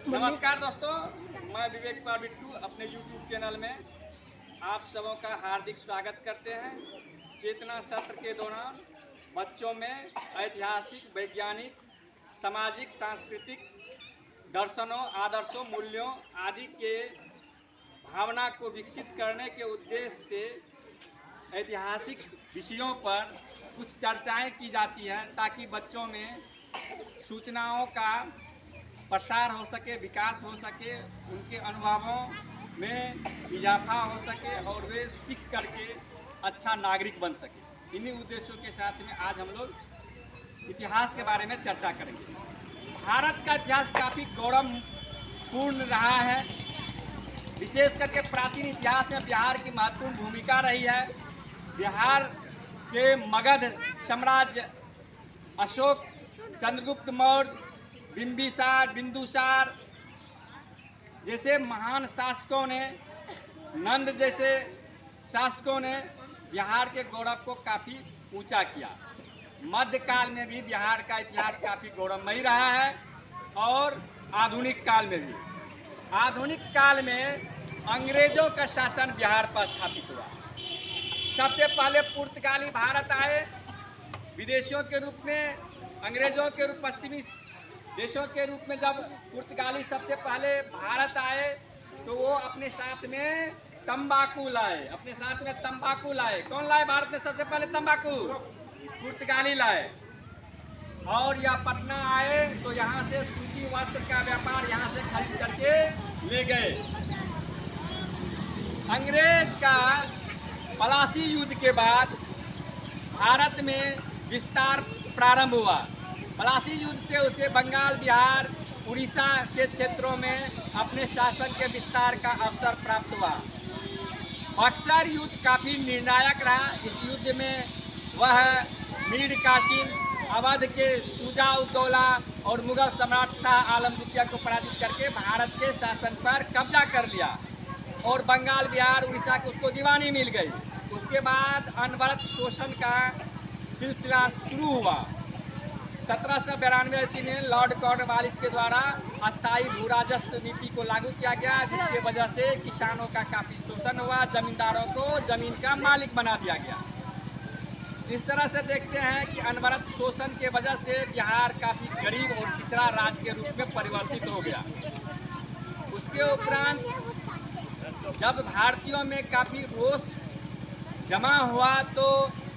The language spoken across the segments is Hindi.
नमस्कार दोस्तों, मैं विवेक कुमार बिट्टू अपने YouTube चैनल में आप सबों का हार्दिक स्वागत करते हैं। चेतना सत्र के दौरान बच्चों में ऐतिहासिक, वैज्ञानिक, सामाजिक, सांस्कृतिक दर्शनों, आदर्शों, मूल्यों आदि के भावना को विकसित करने के उद्देश्य से ऐतिहासिक विषयों पर कुछ चर्चाएं की जाती हैं ताकि बच्चों में सूचनाओं का प्रसार हो सके, विकास हो सके, उनके अनुभवों में इजाफा हो सके और वे सीख करके अच्छा नागरिक बन सके। इन्हीं उद्देश्यों के साथ में आज हम लोग इतिहास के बारे में चर्चा करेंगे। भारत का इतिहास काफ़ी गौरवपूर्ण रहा है। विशेष करके प्राचीन इतिहास में बिहार की महत्वपूर्ण भूमिका रही है। बिहार के मगध साम्राज्य, अशोक, चंद्रगुप्त मौर्य, बिंदुसार जैसे महान शासकों ने, नंद जैसे शासकों ने बिहार के गौरव को काफ़ी ऊंचा किया। मध्यकाल में भी बिहार का इतिहास काफ़ी गौरवमयी रहा है और आधुनिक काल में भी। आधुनिक काल में अंग्रेजों का शासन बिहार पर स्थापित हुआ। सबसे पहले पुर्तगाली भारत आए विदेशियों के रूप में, अंग्रेजों के रूप पश्चिमी देशों के रूप में। जब पुर्तगाली सबसे पहले भारत आए तो वो अपने साथ में तंबाकू लाए। कौन लाए भारत में सबसे पहले तंबाकू? पुर्तगाली लाए। और यह पटना आए तो यहाँ से सूती वस्त्र का व्यापार यहाँ से खरीद करके ले गए। अंग्रेज का पलासी युद्ध के बाद भारत में विस्तार प्रारंभ हुआ। पलासी युद्ध से उसे बंगाल, बिहार, उड़ीसा के क्षेत्रों में अपने शासन के विस्तार का अवसर प्राप्त हुआ। बक्सर युद्ध काफ़ी निर्णायक रहा। इस युद्ध में वह मीर कासिम, अवध के शुजा उद दौला और मुगल सम्राट शाह आलम द्वितीय को पराजित करके भारत के शासन पर कब्जा कर लिया और बंगाल, बिहार, उड़ीसा को उसको दीवानी मिल गई। उसके बाद अनवरत शोषण का सिलसिला शुरू हुआ। 1792 ईस्वी में लॉर्ड कॉर्नवालिस के द्वारा अस्थायी भू राजस्व नीति को लागू किया गया, जिसके वजह से किसानों का काफ़ी शोषण हुआ। जमींदारों को जमीन का मालिक बना दिया गया। इस तरह से देखते हैं कि अनवरत शोषण के वजह से बिहार काफ़ी गरीब और पिछड़ा राज्य के रूप में परिवर्तित हो गया। उसके उपरांत जब भारतीयों में काफ़ी रोष जमा हुआ तो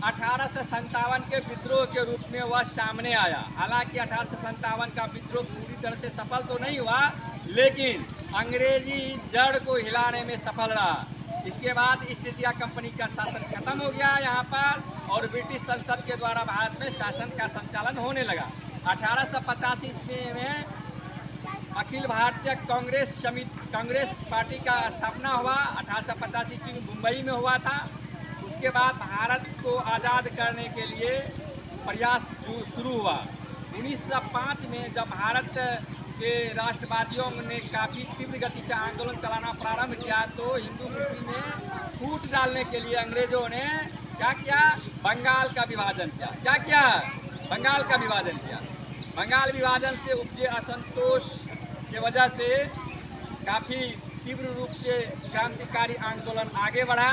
1857 के विद्रोह के रूप में वह सामने आया। हालांकि 1857 का विद्रोह पूरी तरह से सफल तो नहीं हुआ, लेकिन अंग्रेजी जड़ को हिलाने में सफल रहा। इसके बाद ईस्ट इंडिया कंपनी का शासन खत्म हो गया यहाँ पर और ब्रिटिश संसद के द्वारा भारत में शासन का संचालन होने लगा। 1885 ईस्वी में अखिल भारतीय कांग्रेस पार्टी का स्थापना हुआ। 1885 ईस्वी में मुंबई में हुआ था। उसके बाद भारत को आज़ाद करने के लिए प्रयास शुरू हुआ। 1905 में जब भारत के राष्ट्रवादियों ने काफ़ी तीव्र गति से आंदोलन चलाना प्रारंभ किया तो हिंदू मुस्लिम में फूट डालने के लिए अंग्रेजों ने क्या किया? बंगाल का विभाजन किया। बंगाल विभाजन से उपजे असंतोष की वजह से काफ़ी तीव्र रूप से क्रांतिकारी आंदोलन आगे बढ़ा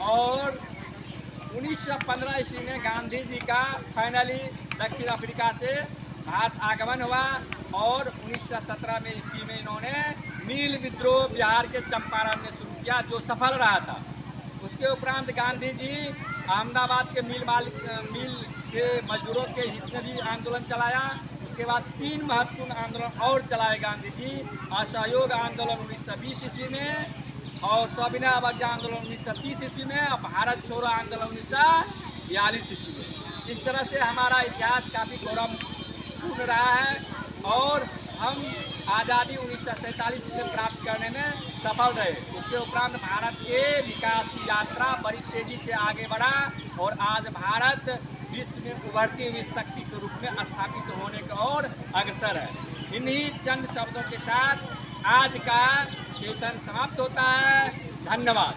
और 1915 ईस्वी में गांधी जी का फाइनली दक्षिण अफ्रीका से भारत आगमन हुआ और 1917 में ईस्वी में इन्होंने नील विद्रोह बिहार के चंपारण में शुरू किया, जो सफल रहा था। उसके उपरांत गांधी जी अहमदाबाद के मिल के मजदूरों के हित में भी आंदोलन चलाया। उसके बाद 3 महत्वपूर्ण आंदोलन और चलाए गांधी जी। असहयोग आंदोलन 1920 ईस्वी में और सविनय अवज्ञा आंदोलन 1930 ईस्वी में और भारत छोड़ो आंदोलन 1942 ईस्वी में। इस तरह से हमारा इतिहास काफ़ी गौरवपूर्ण रहा है और हम आज़ादी 1947 में प्राप्त करने में सफल रहे। उसके उपरांत भारत के विकास की यात्रा बड़ी तेज़ी से आगे बढ़ा और आज भारत विश्व में उभरती हुई शक्ति के रूप में स्थापित होने की ओर अग्रसर है। इन्हीं चंद शब्दों के साथ आज का सेशन समाप्त होता है। धन्यवाद।